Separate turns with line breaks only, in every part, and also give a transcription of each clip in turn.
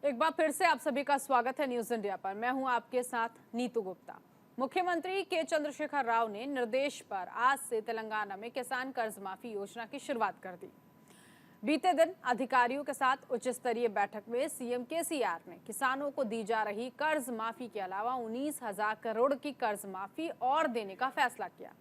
एक बार फिर से आप सभी का स्वागत है न्यूज इंडिया पर। मैं हूं आपके साथ नीतू गुप्ता। मुख्यमंत्री के चंद्रशेखर राव ने निर्देश पर आज से तेलंगाना में किसान कर्ज माफी योजना की शुरुआत कर दी। बीते दिन अधिकारियों के साथ उच्च स्तरीय बैठक में सीएम केसीआर ने किसानों को दी जा रही कर्ज माफी के अलावा 19,000 करोड़ की कर्ज माफी और देने का फैसला किया।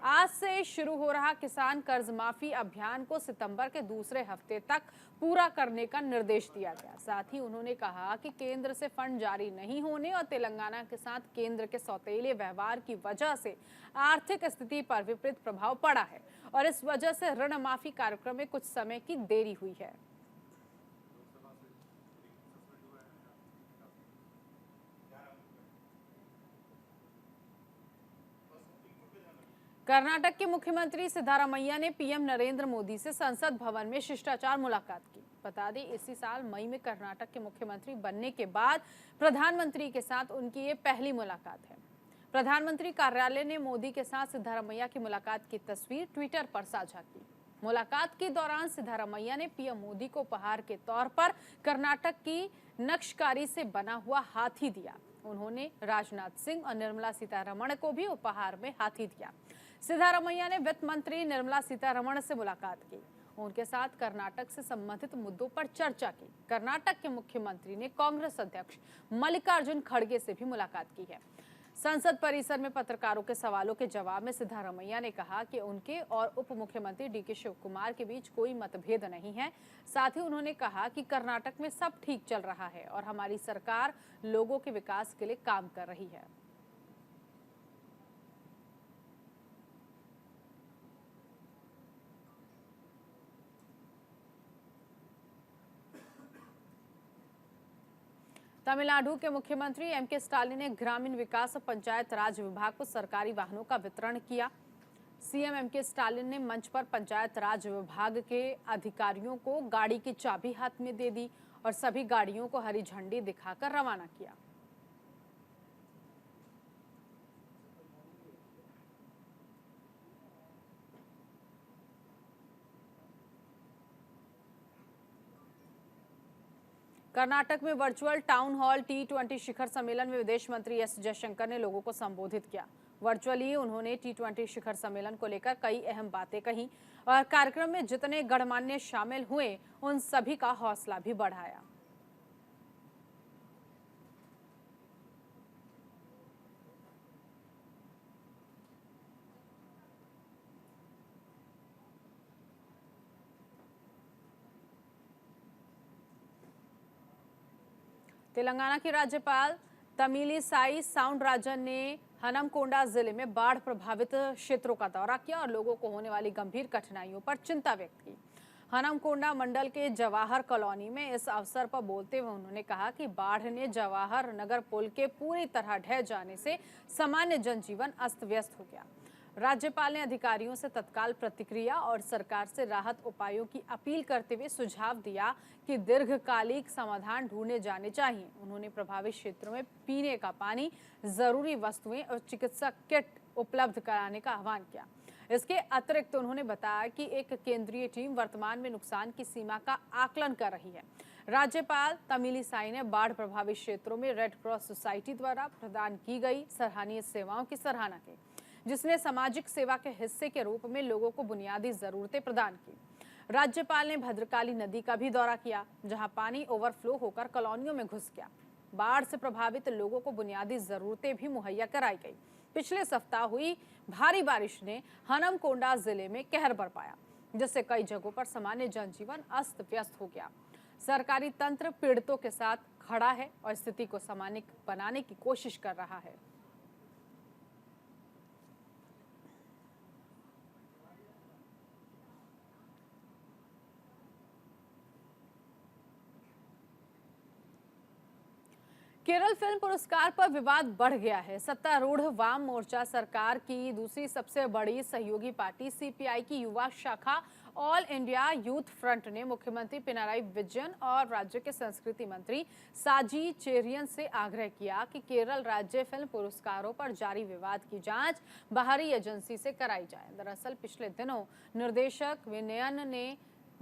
आज से शुरू हो रहा किसान कर्ज माफी अभियान को सितंबर के दूसरे हफ्ते तक पूरा करने का निर्देश दिया गया। साथ ही उन्होंने कहा कि केंद्र से फंड जारी नहीं होने और तेलंगाना के साथ केंद्र के सौतेले व्यवहार की वजह से आर्थिक स्थिति पर विपरीत प्रभाव पड़ा है और इस वजह से ऋण माफी कार्यक्रम में कुछ समय की देरी हुई है। कर्नाटक के मुख्यमंत्री सिद्धारमैया ने पीएम नरेंद्र मोदी से संसद भवन में शिष्टाचार मुलाकात की। बता दें, इसी साल मई में कर्नाटक के मुख्यमंत्री बनने के बाद प्रधानमंत्री के साथ उनकी ये पहली मुलाकात है। प्रधानमंत्री कार्यालय ने मोदी के साथ सिद्धारमैया की मुलाकात की तस्वीर ट्विटर पर साझा की। मुलाकात के दौरान सिद्धारमैया ने पीएम मोदी को उपहार के तौर पर कर्नाटक की नक्शकारी से बना हुआ हाथी दिया। उन्होंने राजनाथ सिंह और निर्मला सीतारमण को भी उपहार में हाथी दिया। सिद्धारमैया ने वित्त मंत्री निर्मला सीतारमण से मुलाकात की। उनके साथ कर्नाटक से संबंधित मुद्दों पर चर्चा की। कर्नाटक के मुख्यमंत्री ने कांग्रेस अध्यक्ष मल्लिकार्जुन खड़गे से भी मुलाकात की है। संसद परिसर में पत्रकारों के सवालों के जवाब में सिद्धारमैया ने कहा कि उनके और उप मुख्यमंत्री डीके शिव कुमार के बीच कोई मतभेद नहीं है। साथ ही उन्होंने कहा कि कर्नाटक में सब ठीक चल रहा है और हमारी सरकार लोगों के विकास के लिए काम कर रही है। तमिलनाडु के मुख्यमंत्री एमके स्टालिन ने ग्रामीण विकास और पंचायत राज विभाग को सरकारी वाहनों का वितरण किया। सीएम एमके स्टालिन ने मंच पर पंचायत राज विभाग के अधिकारियों को गाड़ी की चाबी हाथ में दे दी और सभी गाड़ियों को हरी झंडी दिखाकर रवाना किया। कर्नाटक में वर्चुअल टाउन हॉल T20 शिखर सम्मेलन में विदेश मंत्री एस जयशंकर ने लोगों को संबोधित किया। वर्चुअली उन्होंने T20 शिखर सम्मेलन को लेकर कई अहम बातें कही और कार्यक्रम में जितने गणमान्य शामिल हुए उन सभी का हौसला भी बढ़ाया। तेलंगाना की राज्यपाल तमिलिसाई साउंडराजन ने हनमकोंडा जिले में बाढ़ प्रभावित क्षेत्रों का दौरा किया और लोगों को होने वाली गंभीर कठिनाइयों पर चिंता व्यक्त की। हनमकोंडा मंडल के जवाहर कॉलोनी में इस अवसर पर बोलते हुए उन्होंने कहा कि बाढ़ ने जवाहर नगर पुल के पूरी तरह ढह जाने से सामान्य जनजीवन अस्त व्यस्त हो गया। राज्यपाल ने अधिकारियों से तत्काल प्रतिक्रिया और सरकार से राहत उपायों की अपील करते हुए सुझाव दिया कि दीर्घकालिक समाधान ढूंढे जाने चाहिए। उन्होंने प्रभावित क्षेत्रों में पीने का पानी, जरूरी वस्तुएं और चिकित्सा किट उपलब्ध कराने का आह्वान किया। इसके अतिरिक्त उन्होंने बताया कि एक केंद्रीय टीम वर्तमान में नुकसान की सीमा का आकलन कर रही है। राज्यपाल तमिलिसाई ने बाढ़ प्रभावित क्षेत्रों में रेड क्रॉस सोसाइटी द्वारा प्रदान की गई सराहनीय सेवाओं की सराहना की, जिसने सामाजिक सेवा के हिस्से के रूप में लोगों को बुनियादी जरूरतें प्रदान की। राज्यपाल ने भद्रकाली नदी का भी दौरा किया, जहां पानी ओवरफ्लो होकर कॉलोनियों में घुस गया। बाढ़ से प्रभावित लोगों को बुनियादी जरूरतें भी मुहैया कराई गई। पिछले सप्ताह हुई भारी बारिश ने हनमकोंडा जिले में कहर बरपाया, जिससे कई जगहों पर सामान्य जनजीवन अस्त व्यस्त हो गया। सरकारी तंत्र पीड़ितों के साथ खड़ा है और स्थिति को सामान्य बनाने की कोशिश कर रहा है। केरल फिल्म पुरस्कार पर विवाद बढ़ गया है। सत्तारूढ़ वाम मोर्चा सरकार की दूसरी सबसे बड़ी सहयोगी पार्टी सीपीआई की युवा शाखा ऑल इंडिया यूथ फ्रंट ने मुख्यमंत्री पिनाराई विजयन और राज्य के संस्कृति मंत्री साजी चेरियन से आग्रह किया कि केरल राज्य फिल्म पुरस्कारों पर जारी विवाद की जांच बाहरी एजेंसी से कराई जाए। दरअसल पिछले दिनों निर्देशक विनयन ने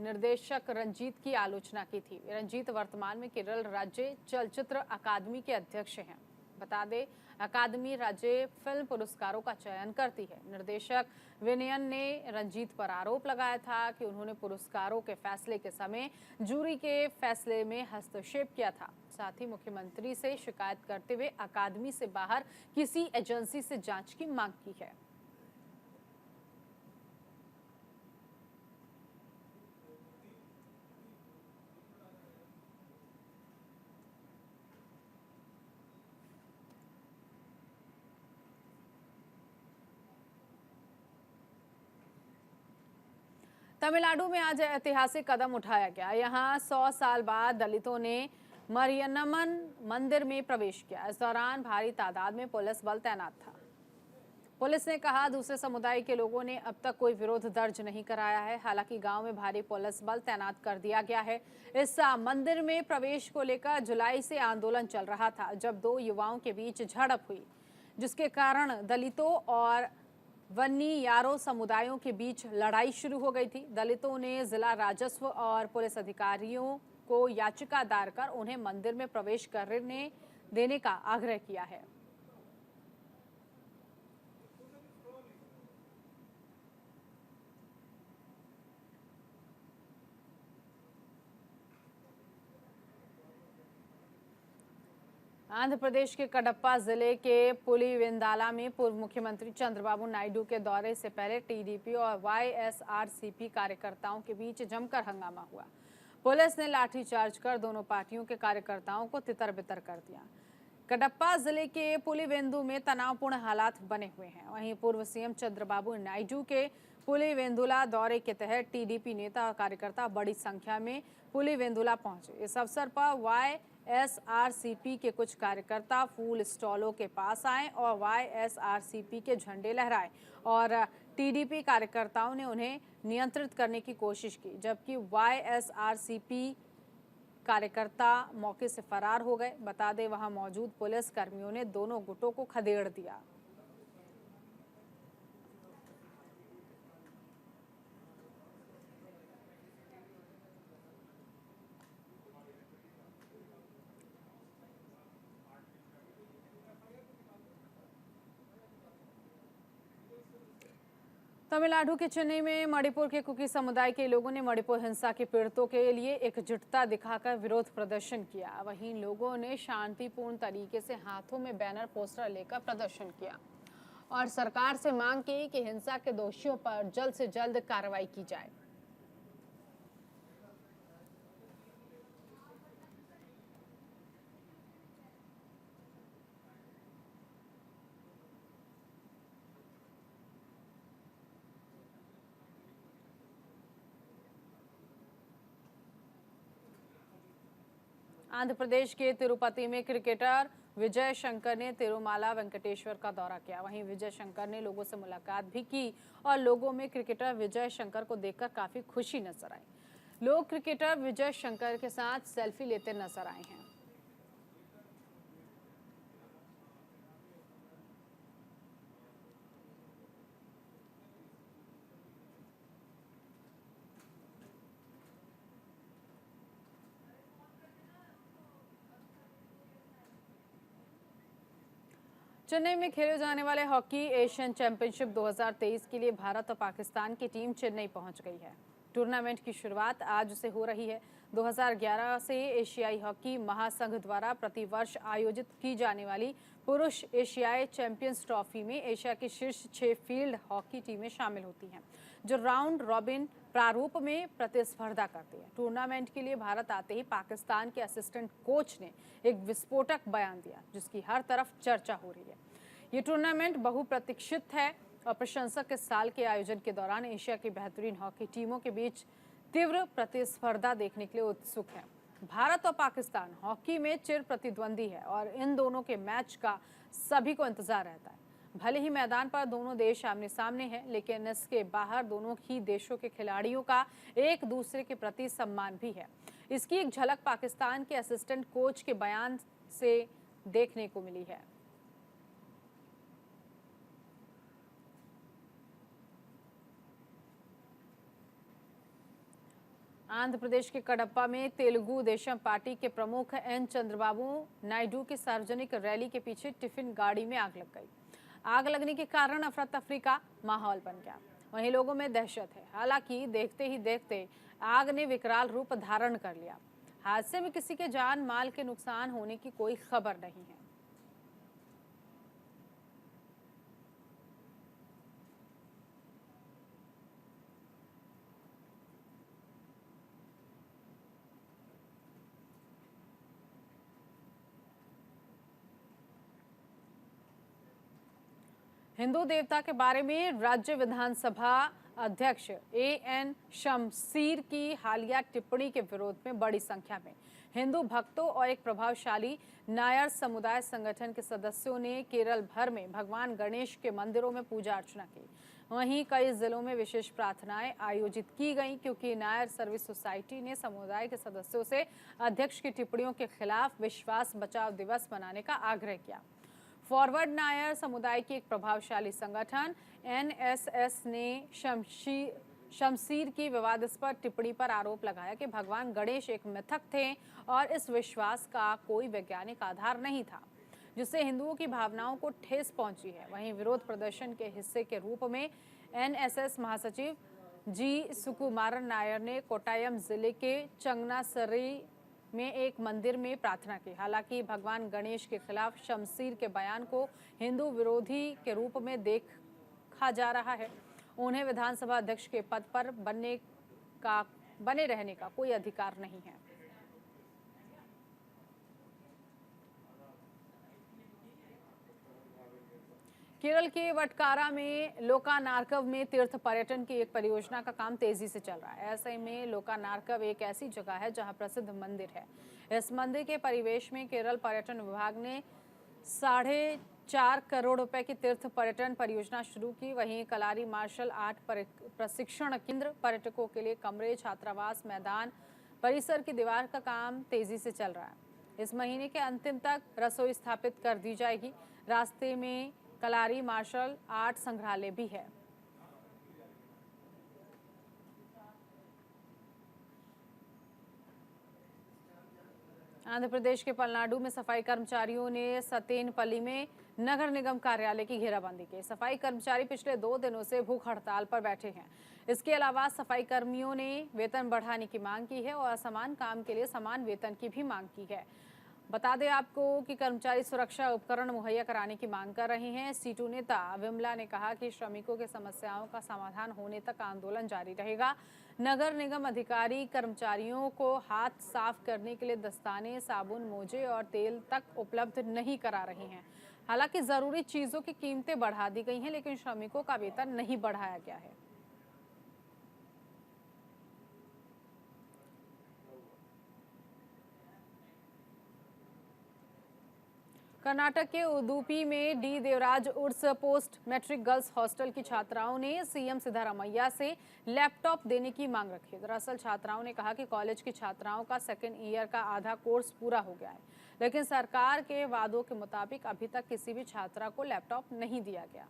निर्देशक रंजीत की आलोचना की थी। रंजीत वर्तमान में केरल राज्य चलचित्र अकादमी के अध्यक्ष हैं। बता दें, अकादमी राज्य फिल्म पुरस्कारों का चयन करती है। निर्देशक विनयन ने रंजीत पर आरोप लगाया था कि उन्होंने पुरस्कारों के फैसले के समय जूरी के फैसले में हस्तक्षेप किया था। साथ ही मुख्यमंत्री से शिकायत करते हुए अकादमी से बाहर किसी एजेंसी से जांच की मांग की है। तमिलनाडु में आज ऐतिहासिक कदम उठाया गया। यहाँ 100 साल बाद दलितों ने मरियन्नमन मंदिर में प्रवेश किया। इस दौरान भारी तादाद में पुलिस बल तैनात था। पुलिस ने कहा दूसरे समुदाय के लोगों ने अब तक कोई विरोध दर्ज नहीं कराया है। हालांकि गांव में भारी पुलिस बल तैनात कर दिया गया है। इस मंदिर में प्रवेश को लेकर जुलाई से आंदोलन चल रहा था, जब दो युवाओं के बीच झड़प हुई, जिसके कारण दलितों और वन्नी-यारो समुदायों के बीच लड़ाई शुरू हो गई थी। दलितों ने जिला राजस्व और पुलिस अधिकारियों को याचिका दायर कर उन्हें मंदिर में प्रवेश करने देने का आग्रह किया है। आंध्र प्रदेश के कडप्पा जिले के पुलिवेंदाला में पूर्व मुख्यमंत्री चंद्रबाबू नायडू के दौरे से पहले टीडीपी और वाईएसआरसीपी कार्यकर्ताओं के बीच जमकर हंगामा हुआ। पुलिस ने लाठीचार्ज कर दोनों पार्टियों के कार्यकर्ताओं को तितर-बितर कर दिया। कडप्पा जिले के पुलिवेंदु में तनावपूर्ण हालात बने हुए हैं। वहीं पूर्व सीएम चंद्रबाबू नायडू के पुलिवेंदुला दौरे के तहत टीडीपी नेता और कार्यकर्ता बड़ी संख्या में पुलिवेंदुला पहुंचे। इस अवसर पर वाईएसआरसीपी के कुछ कार्यकर्ता फूल स्टॉलों के पास आए और वाईएसआरसीपी के झंडे लहराए और टीडीपी कार्यकर्ताओं ने उन्हें नियंत्रित करने की कोशिश की, जबकि वाईएसआरसीपी कार्यकर्ता मौके से फरार हो गए। बता दें, वहां मौजूद पुलिस कर्मियों ने दोनों गुटों को खदेड़ दिया। तमिलनाडु के चेन्नई में मणिपुर के कुकी समुदाय के लोगों ने मणिपुर हिंसा के पीड़ितों के लिए एकजुटता दिखाकर विरोध प्रदर्शन किया। वहीं लोगों ने शांतिपूर्ण तरीके से हाथों में बैनर पोस्टर लेकर प्रदर्शन किया और सरकार से मांग की कि हिंसा के दोषियों पर जल्द से जल्द कार्रवाई की जाए। आंध्र प्रदेश के तिरुपति में क्रिकेटर विजय शंकर ने तिरुमाला वेंकटेश्वर का दौरा किया। वहीं विजय शंकर ने लोगों से मुलाकात भी की और लोगों में क्रिकेटर विजय शंकर को देखकर काफी खुशी नजर आई। लोग क्रिकेटर विजय शंकर के साथ सेल्फी लेते नजर आए हैं। चेन्नई में खेले जाने वाले हॉकी एशियन चैंपियनशिप 2023 के लिए भारत और पाकिस्तान की टीम चेन्नई पहुंच गई है। टूर्नामेंट की शुरुआत आज से हो रही है। 2011 से एशियाई हॉकी महासंघ द्वारा प्रतिवर्ष आयोजित की जाने वाली पुरुष एशियाई चैंपियंस ट्रॉफी में एशिया की शीर्ष 6 फील्ड हॉकी टीमें शामिल होती हैं, जो राउंड रॉबिन प्रारूप में प्रतिस्पर्धा करती है। टूर्नामेंट के लिए भारत आते ही पाकिस्तान के असिस्टेंट कोच ने एक विस्फोटक बयान दिया, जिसकी हर तरफ चर्चा हो रही है। ये टूर्नामेंट बहुप्रतीक्षित है और प्रशंसक इस साल के आयोजन के दौरान एशिया की बेहतरीन हॉकी टीमों के बीच तीव्र प्रतिस्पर्धा देखने के लिए उत्सुक है। भारत और पाकिस्तान हॉकी में चिर प्रतिद्वंदी है और इन दोनों के मैच का सभी को इंतजार रहता है। भले ही मैदान पर दोनों देश आमने सामने हैं, लेकिन इसके बाहर दोनों ही देशों के खिलाड़ियों का एक दूसरे के प्रति सम्मान भी है। इसकी एक झलक पाकिस्तान के असिस्टेंट कोच के बयान से देखने को मिली है। आंध्र प्रदेश के कडप्पा में तेलुगु देशम पार्टी के प्रमुख एन चंद्रबाबू नायडू की सार्वजनिक रैली के पीछे टिफिन गाड़ी में आग लग गई। आग लगने के कारण अफरा तफरी का माहौल बन गया। वहीं लोगों में दहशत है। हालांकि देखते ही देखते आग ने विकराल रूप धारण कर लिया। हादसे में किसी के जान माल के नुकसान होने की कोई खबर नहीं है। हिंदू देवता के बारे में राज्य विधानसभा अध्यक्ष एएन शमसीर की हालिया टिप्पणी के विरोध में बड़ी संख्या में हिंदू भक्तों और एक प्रभावशाली नायर समुदाय संगठन के सदस्यों ने केरल भर में भगवान गणेश के मंदिरों में पूजा अर्चना की। वहीं कई जिलों में विशेष प्रार्थनाएं आयोजित की गईं, क्योंकि नायर सर्विस सोसाइटी ने समुदाय के सदस्यों से अध्यक्ष की टिप्पणियों के खिलाफ विश्वास बचाव दिवस मनाने का आग्रह किया। फॉरवर्ड नायर समुदाय की एक प्रभावशाली संगठन एनएसएस ने शमसीर की विवादास्पद टिप्पणी पर आरोप लगाया कि भगवान गणेश एक मिथक थे और इस विश्वास का कोई वैज्ञानिक आधार नहीं था, जिससे हिंदुओं की भावनाओं को ठेस पहुंची है। वहीं विरोध प्रदर्शन के हिस्से के रूप में एनएसएस महासचिव जी सुकुमारन नायर ने कोट्टायम जिले के चंगनासरी में एक मंदिर में प्रार्थना की। हालांकि भगवान गणेश के खिलाफ शमसीर के बयान को हिंदू विरोधी के रूप में देखा जा रहा है। उन्हें विधानसभा अध्यक्ष के पद पर बने रहने का कोई अधिकार नहीं है। केरल के वटकारा में लोकानार्कव में तीर्थ पर्यटन की एक परियोजना का काम तेजी से चल रहा है। ऐसे में लोकानार्कव एक ऐसी जगह है जहां प्रसिद्ध मंदिर है। इस मंदिर के परिवेश में केरल पर्यटन विभाग ने 4.5 करोड़ रुपए की तीर्थ पर्यटन परियोजना शुरू की। वहीं कलारी मार्शल आर्ट प्रशिक्षण केंद्र, पर्यटकों के लिए कमरे, छात्रावास, मैदान, परिसर की दीवार का काम तेजी से चल रहा है। इस महीने के अंतिम तक रसोई स्थापित कर दी जाएगी। रास्ते में कलारी मार्शल आर्ट संग्रहालय भी है। आंध्र प्रदेश के पलनाडु में सफाई कर्मचारियों ने सतेनपल्ली में नगर निगम कार्यालय की घेराबंदी की। सफाई कर्मचारी पिछले 2 दिनों से भूख हड़ताल पर बैठे हैं। इसके अलावा सफाई कर्मियों ने वेतन बढ़ाने की मांग की है और समान काम के लिए समान वेतन की भी मांग की है। बता दें आपको कि कर्मचारी सुरक्षा उपकरण मुहैया कराने की मांग कर रहे हैं। सीटू नेता विमला ने कहा कि श्रमिकों की समस्याओं का समाधान होने तक आंदोलन जारी रहेगा। नगर निगम अधिकारी कर्मचारियों को हाथ साफ करने के लिए दस्ताने, साबुन, मोजे और तेल तक उपलब्ध नहीं करा रहे हैं। हालांकि जरूरी चीजों की कीमतें बढ़ा दी गई हैं, लेकिन श्रमिकों का वेतन नहीं बढ़ाया गया है। कर्नाटक के उडुपी में डी देवराज उर्स पोस्ट मैट्रिक गर्ल्स हॉस्टल की छात्राओं ने सीएम सिद्धारमैया से लैपटॉप देने की मांग रखी। दरअसल छात्राओं ने कहा कि कॉलेज की छात्राओं का सेकेंड ईयर का आधा कोर्स पूरा हो गया है, लेकिन सरकार के वादों के मुताबिक अभी तक किसी भी छात्रा को लैपटॉप नहीं दिया गया।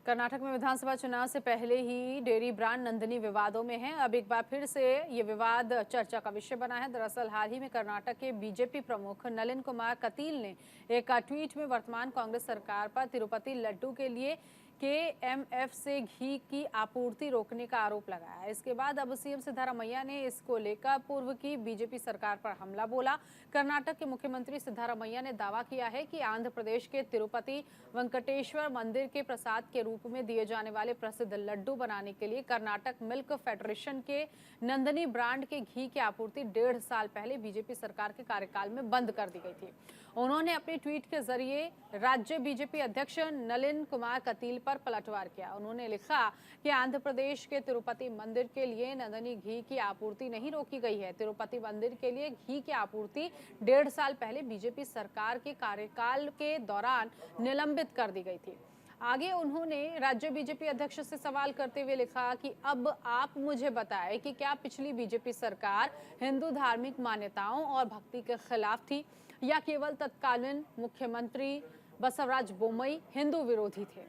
कर्नाटक में विधानसभा चुनाव से पहले ही डेयरी ब्रांड नंदिनी विवादों में है। अब एक बार फिर से ये विवाद चर्चा का विषय बना है। दरअसल हाल ही में कर्नाटक के बीजेपी प्रमुख नलिन कुमार कटील ने एक ट्वीट में वर्तमान कांग्रेस सरकार पर तिरुपति लड्डू के लिए केएमएफ से घी की आपूर्ति रोकने का आरोप लगाया। इसके बाद अब सीएम सिद्धारमैया ने इसको लेकर पूर्व की बीजेपी सरकार पर हमला बोला। कर्नाटक के मुख्यमंत्री सिद्धारमैया ने दावा किया है कि आंध्र प्रदेश के तिरुपति वेंकटेश्वर मंदिर के प्रसाद के रूप में दिए जाने वाले प्रसिद्ध लड्डू बनाने के लिए कर्नाटक मिल्क फेडरेशन के नंदिनी ब्रांड के घी की आपूर्ति 1.5 साल पहले बीजेपी सरकार के कार्यकाल में बंद कर दी गई थी। उन्होंने अपने ट्वीट के जरिए राज्य बीजेपी अध्यक्ष नलिन कुमार कटील पर पलटवार किया। उन्होंने लिखा कि आंध्र प्रदेश के तिरुपति मंदिर के लिए नंदिनी घी की आपूर्ति नहीं रोकी गई है। तिरुपति मंदिर के लिए घी की आपूर्ति 1.5 साल पहले बीजेपी सरकार के कार्यकाल के दौरान निलंबित कर दी गई थी। आगे उन्होंने राज्य बीजेपी अध्यक्ष से सवाल करते हुए लिखा कि अब आप मुझे बताएं कि क्या पिछली बीजेपी सरकार हिंदू धार्मिक मान्यताओं और भक्ति के खिलाफ थी या केवल तत्कालीन मुख्यमंत्री बसवराज बोम्मई हिंदू विरोधी थे।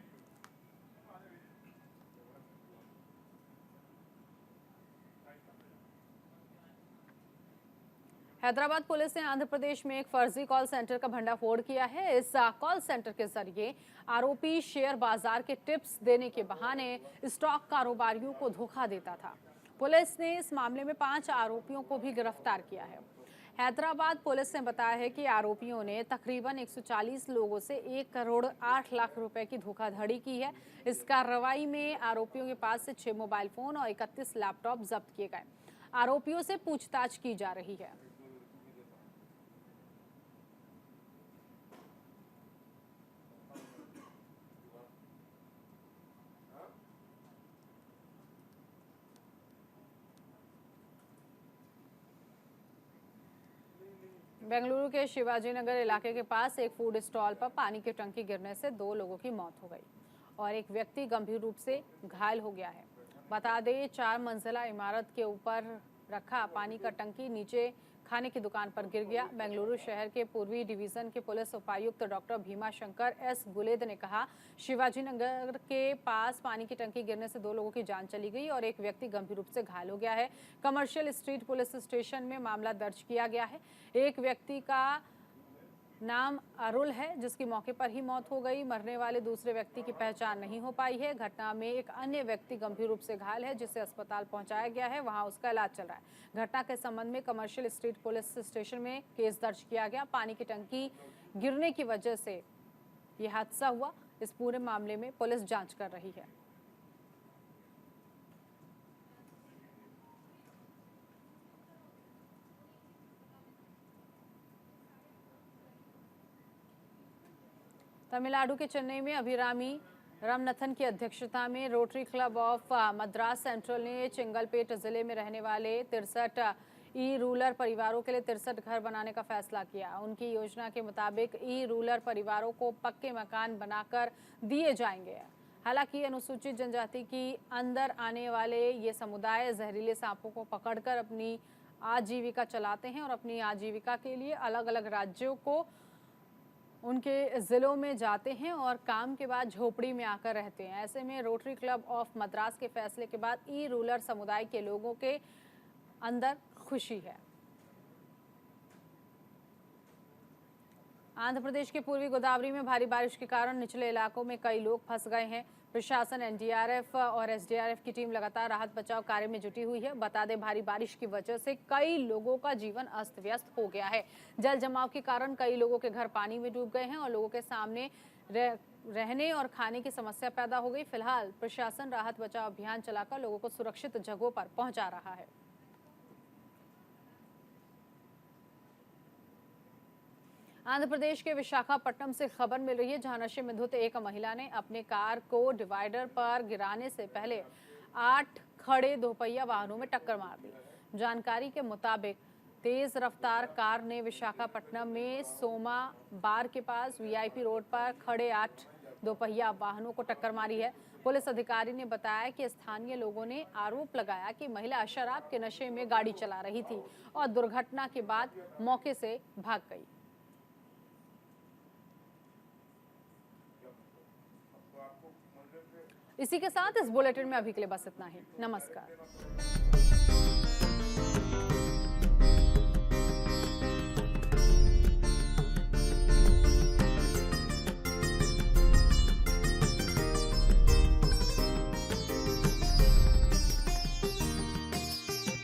हैदराबाद पुलिस ने आंध्र प्रदेश में एक फर्जी कॉल सेंटर का भंडाफोड़ किया है। इस कॉल सेंटर के जरिए आरोपी शेयर बाजार के टिप्स देने के बहाने स्टॉक कारोबारियों को धोखा देता था। पुलिस ने इस मामले में 5 आरोपियों को भी गिरफ्तार किया है। हैदराबाद पुलिस ने बताया है कि आरोपियों ने तकरीबन 140 लोगों से 1 करोड़ 8 लाख रुपए की धोखाधड़ी की है। इस कार्रवाई में आरोपियों के पास से 6 मोबाइल फोन और 31 लैपटॉप जब्त किए गए। आरोपियों से पूछताछ की जा रही है। बेंगलुरु के शिवाजी नगर इलाके के पास एक फूड स्टॉल पर पानी की टंकी गिरने से 2 लोगों की मौत हो गई और एक व्यक्ति गंभीर रूप से घायल हो गया है। बता दें 4 मंजिला इमारत के ऊपर रखा पानी का टंकी नीचे खाने की दुकान पर गिर गया। बेंगलुरु शहर के पूर्वी डिवीजन के पुलिस उपायुक्त डॉक्टर भीमा शंकर एस गुलेद ने कहा, शिवाजी नगर के पास पानी की टंकी गिरने से 2 लोगों की जान चली गई और एक व्यक्ति गंभीर रूप से घायल हो गया है। कमर्शियल स्ट्रीट पुलिस स्टेशन में मामला दर्ज किया गया है। एक व्यक्ति का नाम अरुल है, जिसकी मौके पर ही मौत हो गई। मरने वाले दूसरे व्यक्ति की पहचान नहीं हो पाई है। घटना में एक अन्य व्यक्ति गंभीर रूप से घायल है, जिसे अस्पताल पहुंचाया गया है, वहां उसका इलाज चल रहा है। घटना के संबंध में कमर्शियल स्ट्रीट पुलिस स्टेशन में केस दर्ज किया गया। पानी की टंकी गिरने की वजह से यह हादसा हुआ। इस पूरे मामले में पुलिस जांच कर रही है। तमिलनाडु के चेन्नई में अभिरामी रामनाथन की अध्यक्षता में rotary club of Madras central ने चेंगलपेट जिले में रहने वाले 63 ई रूरल परिवारों के लिए 63 घर बनाने का फैसला किया। उनकी योजना के मुताबिक ई रूरल परिवारों को पक्के मकान बनाकर दिए जाएंगे। हालांकि अनुसूचित जनजाति की अंदर आने वाले ये समुदाय जहरीले सांपों को पकड़कर अपनी आजीविका चलाते हैं और अपनी आजीविका के लिए अलग अलग राज्यों को उनके ज़िलों में जाते हैं और काम के बाद झोपड़ी में आकर रहते हैं। ऐसे में रोटरी क्लब ऑफ मद्रास के फैसले के बाद ई रूरल समुदाय के लोगों के अंदर खुशी है। आंध्र प्रदेश के पूर्वी गोदावरी में भारी बारिश के कारण निचले इलाकों में कई लोग फंस गए हैं। प्रशासन, एनडीआरएफ और एसडीआरएफ की टीम लगातार राहत बचाव कार्य में जुटी हुई है। बता दें, भारी बारिश की वजह से कई लोगों का जीवन अस्त व्यस्त हो गया है। जल जमाव के कारण कई लोगों के घर पानी में डूब गए हैं और लोगों के सामने रहने और खाने की समस्या पैदा हो गई। फिलहाल प्रशासन राहत बचाव अभियान चलाकर लोगों को सुरक्षित जगहों पर पहुंचा रहा है। आंध्र प्रदेश के विशाखापट्टनम से खबर मिल रही है, जहां नशे में धुत एक महिला ने अपने कार को डिवाइडर पर गिराने से पहले 8 खड़े दोपहिया वाहनों में टक्कर मार दी। जानकारी के मुताबिक तेज रफ्तार कार ने विशाखापट्टनम में सोमा बार के पास वीआईपी रोड पर खड़े 8 दोपहिया वाहनों को टक्कर मारी है। पुलिस अधिकारी ने बताया कि स्थानीय लोगों ने आरोप लगाया कि महिला शराब के नशे में गाड़ी चला रही थी और दुर्घटना के बाद मौके से भाग गई। इसी के साथ इस बुलेटिन में अभी के लिए बस इतना ही। नमस्कार।